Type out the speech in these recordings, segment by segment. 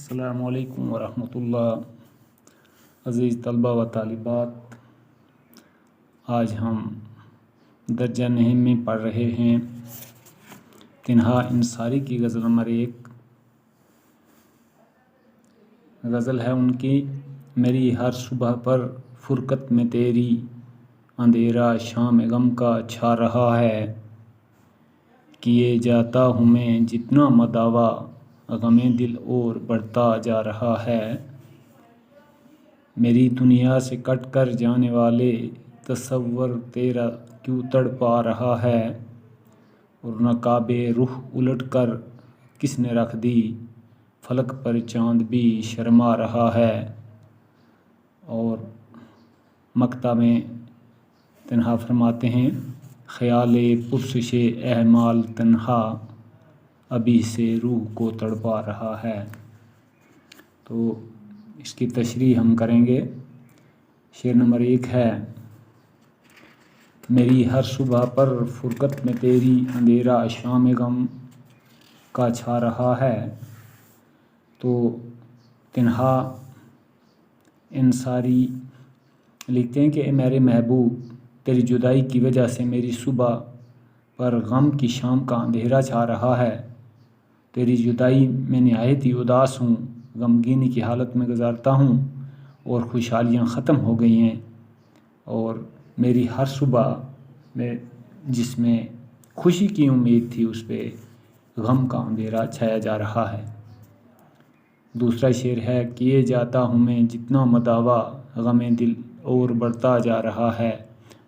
السلام علیکم ورحمۃ اللہ۔ عزیز طلبہ و طالبات، آج ہم درجہ نهم میں پڑھ رہے ہیں تنہا انصاری کی غزل نمبر 1۔ غزل ہے ان کی: میری ہر صبح پر فرقت میں تیری، اندھیرا شام غم کا چھا رہا ہے۔ کیے جاتا ہوں میں جتنا مداوا، غم دل اور بڑھتا جا رہا ہے۔ میری دنیا سے کٹ کر جانے والے، تصور تیرا کیوں تڑ پا رہا ہے۔ اور نقاب رخ الٹ کر کس نے رکھ دی، فلک پر چاند بھی شرما رہا ہے۔ اور مقطع میں تنہا فرماتے ہیں: خیال پرسش احمال تنہا، ابھی سے روح کو تڑپا رہا ہے۔ تو اس کی تشریح ہم کریں گے۔ شعر نمبر 1 ہے: میری ہر صبح پر فرقت میں تیری، اندھیرا شام غم کا چھا رہا ہے۔ تو تنہا انصاری لکھتے ہیں کہ اے میرے محبوب، تیری جدائی کی وجہ سے میری صبح پر غم کی شام کا اندھیرا چھا رہا ہے۔ تیری جدائی میں نہایت ہی اداس ہوں، غمگینی کی حالت میں گزارتا ہوں، اور خوشحالیاں ختم ہو گئی ہیں، اور میری ہر صبح میں جس میں خوشی کی امید تھی اس پہ غم کا اندھیرا چھایا جا رہا ہے۔ دوسرا شعر ہے: کیے جاتا ہوں میں جتنا مداوا، غم دل اور بڑھتا جا رہا ہے۔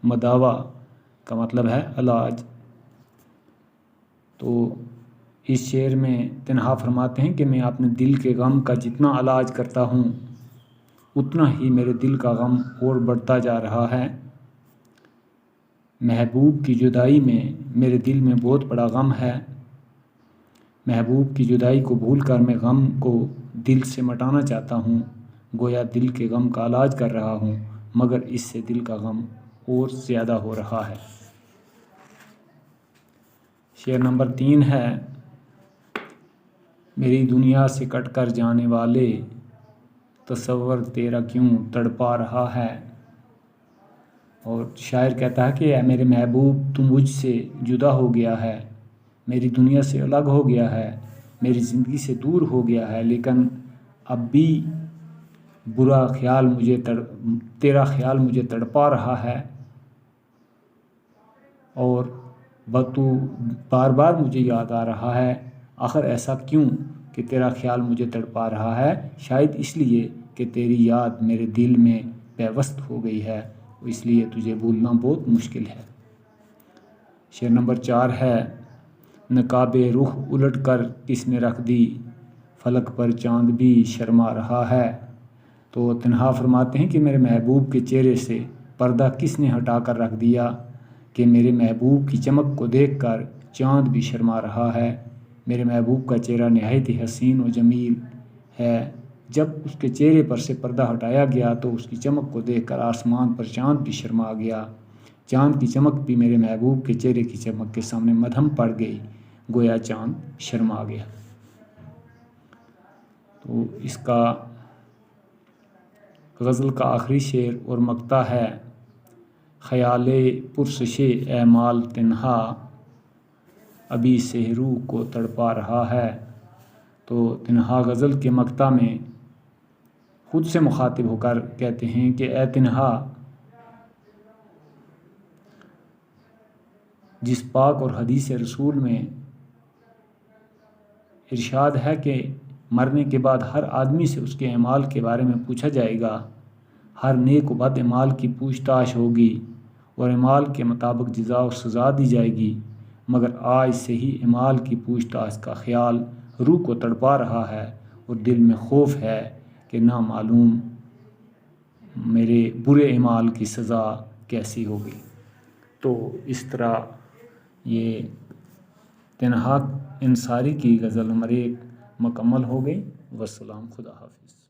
مداوا کا مطلب ہے علاج۔ تو اس شعر میں تنہا فرماتے ہیں کہ میں اپنے دل کے غم کا جتنا علاج کرتا ہوں، اتنا ہی میرے دل کا غم اور بڑھتا جا رہا ہے۔ محبوب کی جدائی میں میرے دل میں بہت بڑا غم ہے۔ محبوب کی جدائی کو بھول کر میں غم کو دل سے مٹانا چاہتا ہوں، گویا دل کے غم کا علاج کر رہا ہوں، مگر اس سے دل کا غم اور زیادہ ہو رہا ہے۔ شعر نمبر 3 ہے: میری دنیا سے کٹ کر جانے والے، تصور تیرا کیوں تڑپا رہا ہے۔ اور شاعر کہتا ہے کہ اے میرے محبوب، تو مجھ سے جدا ہو گیا ہے، میری دنیا سے الگ ہو گیا ہے، میری زندگی سے دور ہو گیا ہے، لیکن اب بھی تیرا خیال مجھے تڑپا رہا ہے، اور تو بار بار مجھے یاد آ رہا ہے۔ آخر ایسا کیوں کہ تیرا خیال مجھے تڑپا رہا ہے؟ شاید اس لیے کہ تیری یاد میرے دل میں پیوست ہو گئی ہے، اس لیے تجھے بھولنا بہت مشکل ہے۔ شعر نمبر 4 ہے: نقاب رخ الٹ کر کس نے رکھ دی، فلک پر چاند بھی شرما رہا ہے۔ تو تنہا فرماتے ہیں کہ میرے محبوب کے چہرے سے پردہ کس نے ہٹا کر رکھ دیا، کہ میرے محبوب کی چمک کو دیکھ کر چاند بھی شرما رہا ہے۔ میرے محبوب کا چہرہ نہایت ہی حسین و جمیل ہے، جب اس کے چہرے پر سے پردہ ہٹایا گیا تو اس کی چمک کو دیکھ کر آسمان پر چاند بھی شرما گیا۔ چاند کی چمک بھی میرے محبوب کے چہرے کی چمک کے سامنے مدھم پڑ گئی، گویا چاند شرما گیا۔ تو اس کا غزل کا آخری شعر اور مقطع ہے: خیال پرسش احمال تنہا، ابھی سے روح کو تڑپا رہا ہے۔ تو تنہا غزل کے مقطع میں خود سے مخاطب ہو کر کہتے ہیں کہ اے تنہا، جس پاک اور حدیث رسول میں ارشاد ہے کہ مرنے کے بعد ہر آدمی سے اس کے اعمال کے بارے میں پوچھا جائے گا، ہر نیک و بد اعمال کی پوچھ تاچھ ہوگی، اور اعمال کے مطابق جزا و سزا دی جائے گی، مگر آج سے ہی اعمال کی پوچھ تاچھ کا خیال روح کو تڑپا رہا ہے، اور دل میں خوف ہے کہ نہ معلوم میرے برے اعمال کی سزا کیسی ہوگی۔ تو اس طرح یہ تنہا انصاری کی غزل نمبر 1 مکمل ہو گئی۔ والسلام، خدا حافظ۔